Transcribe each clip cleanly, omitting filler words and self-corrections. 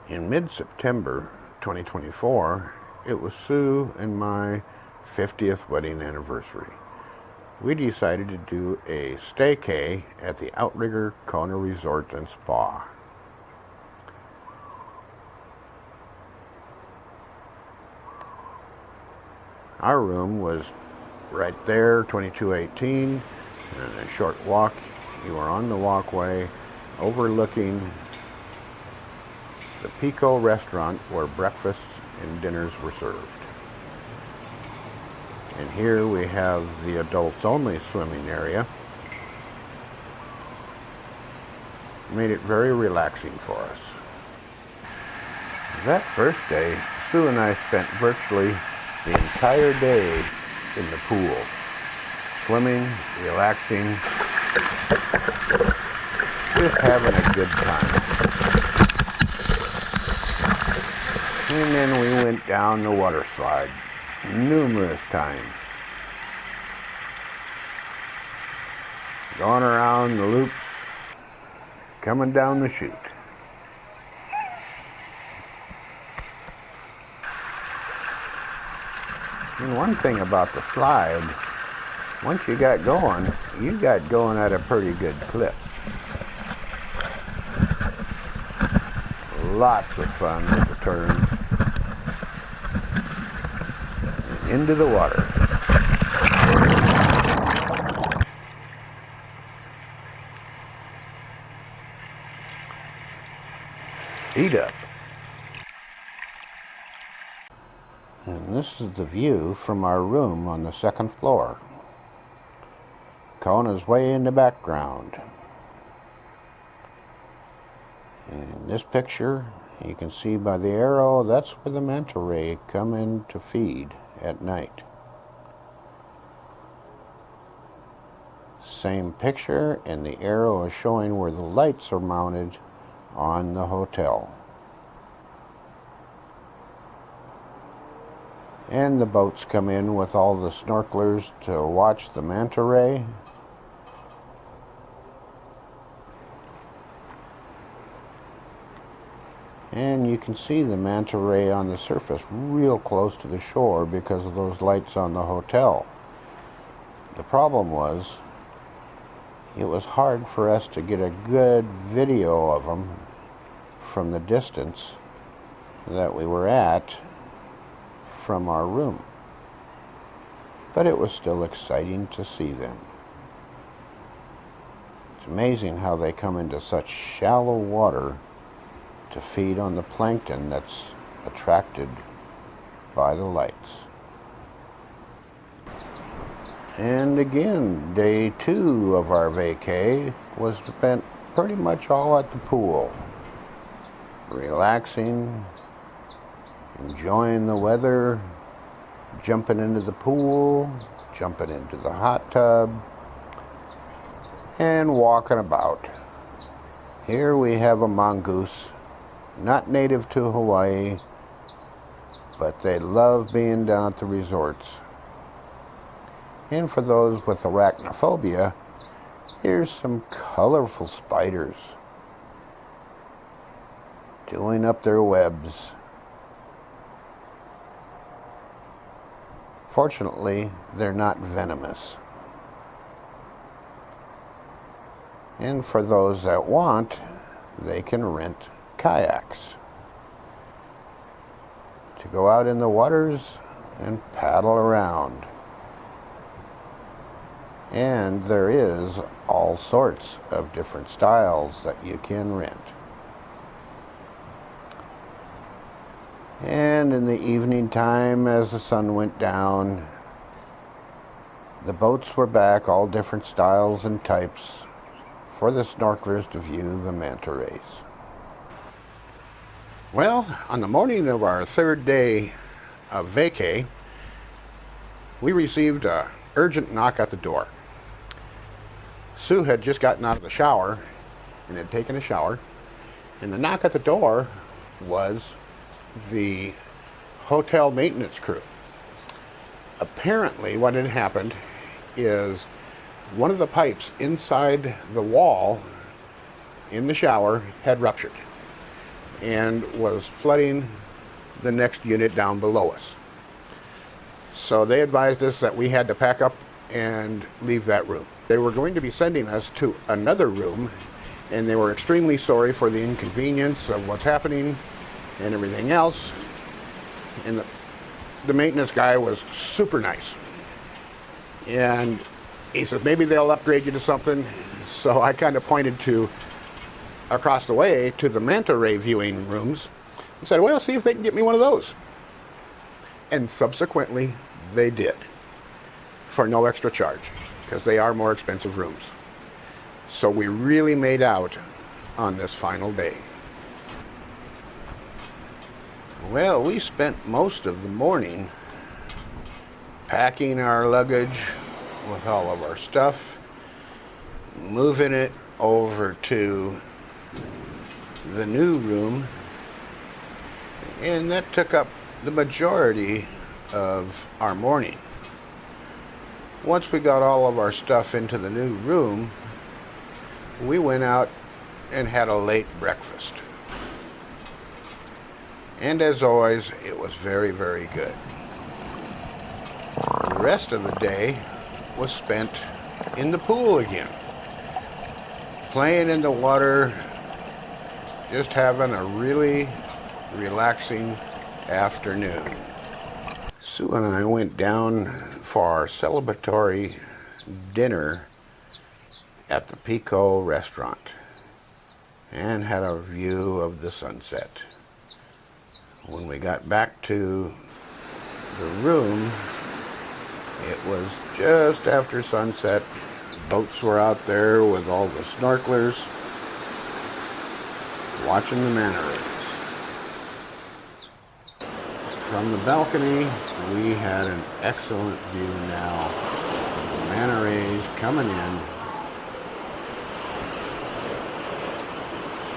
In mid-September 2024, it was Sue and my 50th wedding anniversary. We decided to do a staycay at the Outrigger Kona Resort and Spa. Our room was right there, 2218, and a short walk. You were on the walkway overlooking the Pico restaurant where breakfasts and dinners were served. And here we have the adults only swimming area. Made it very relaxing for us. That first day, Sue and I spent virtually the entire day in the pool, swimming, relaxing, just having a good time. And then we went down the water slide numerous times, going around the loops, coming down the chute. And one thing about the slide, once you got going at a pretty good clip. Lots of fun with the turns. And into the water. Feet up. And this is the view from our room on the second floor. Kona's way in the background. And in this picture, you can see by the arrow, that's where the Manta Ray come in to feed at night. Same picture, and the arrow is showing where the lights are mounted on the hotel. And the boats come in with all the snorkelers to watch the Manta Ray. And you can see the Manta Ray on the surface real close to the shore because of those lights on the hotel. The problem was, it was hard for us to get a good video of them from the distance that we were at from our room. But it was still exciting to see them. It's amazing how they come into such shallow water to feed on the plankton that's attracted by the lights. And again, day 2 of our vacay was spent pretty much all at the pool, relaxing, enjoying the weather, jumping into the pool, jumping into the hot tub, and walking about. Here we have a mongoose, not native to Hawaii, but they love being down at the resorts. And for those with arachnophobia, here's some colorful spiders doing up their webs. Fortunately, they're not venomous. And for those that want, they can rent kayaks to go out in the waters and paddle around. And there is all sorts of different styles that you can rent. And in the evening time, as the sun went down, the boats were back, all different styles and types, for the snorkelers to view the Manta Rays. Well, on the morning of our 3rd day of vacay, we received an urgent knock at the door. Sue had just gotten out of the shower and had taken a shower, and the knock at the door was the hotel maintenance crew. Apparently what had happened is one of the pipes inside the wall in the shower had ruptured. and was flooding the next unit down below us. So they advised us that we had to pack up and leave that room. They were going to be sending us to another room, and they were extremely sorry for the inconvenience of what's happening and everything else. And the maintenance guy was super nice. And he said, maybe they'll upgrade you to something. So I kind of pointed to across the way to the Manta Ray viewing rooms and said, well, see if they can get me one of those. And subsequently, they did, for no extra charge, because they are more expensive rooms. So we really made out on this final day. Well, we spent most of the morning packing our luggage with all of our stuff, moving it over to the new room, and that took up the majority of our morning. Once we got all of our stuff into the new room, we went out and had a late breakfast. And as always, it was very, very good. The rest of the day was spent in the pool again, playing in the water, just having a really relaxing afternoon. Sue and I went down for our celebratory dinner at the Pico restaurant and had a view of the sunset. When we got back to the room, it was just after sunset. Boats were out there with all the snorkelers watching the Manta Rays. From the balcony, we had an excellent view now of the Manta Rays coming in,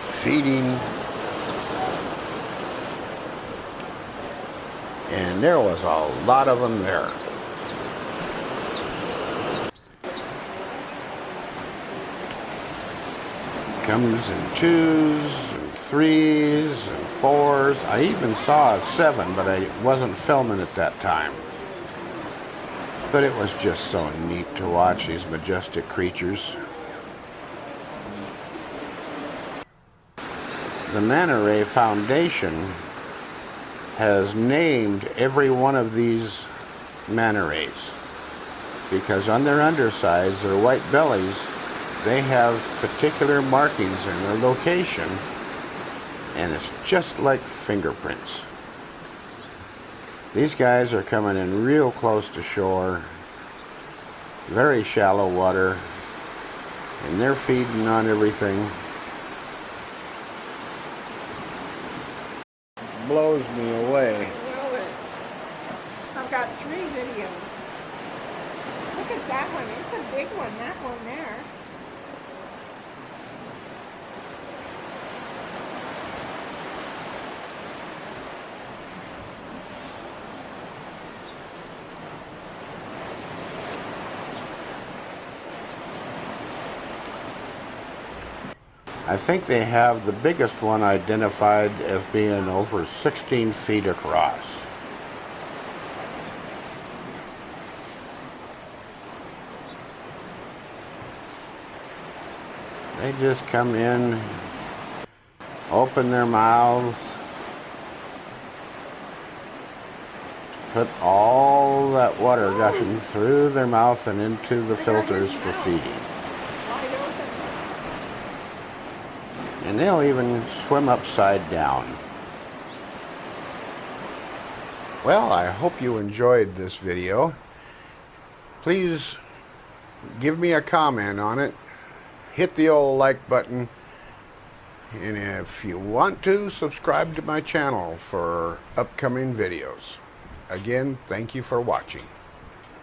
feeding, and there was a lot of them there. Comes in 2s and 3s and 4s. I even saw a 7, but I wasn't filming at that time. But it was just so neat to watch these majestic creatures. The Manta Ray Foundation has named every one of these Manta Rays because on their undersides, their white bellies, they have particular markings in their location, and it's just like fingerprints. These guys are coming in real close to shore, very shallow water, and they're feeding on everything. Blows me away. I've got 3 videos. Look at that one. It's a big one, that one there. I think they have the biggest one identified as being over 16 feet across. They just come in, open their mouths, put all that water gushing through their mouth and into the filters for feeding. And they'll even swim upside down. Well, I hope you enjoyed this video. Please give me a comment on it. Hit the old like button. And if you want to, subscribe to my channel for upcoming videos. Again, thank you for watching.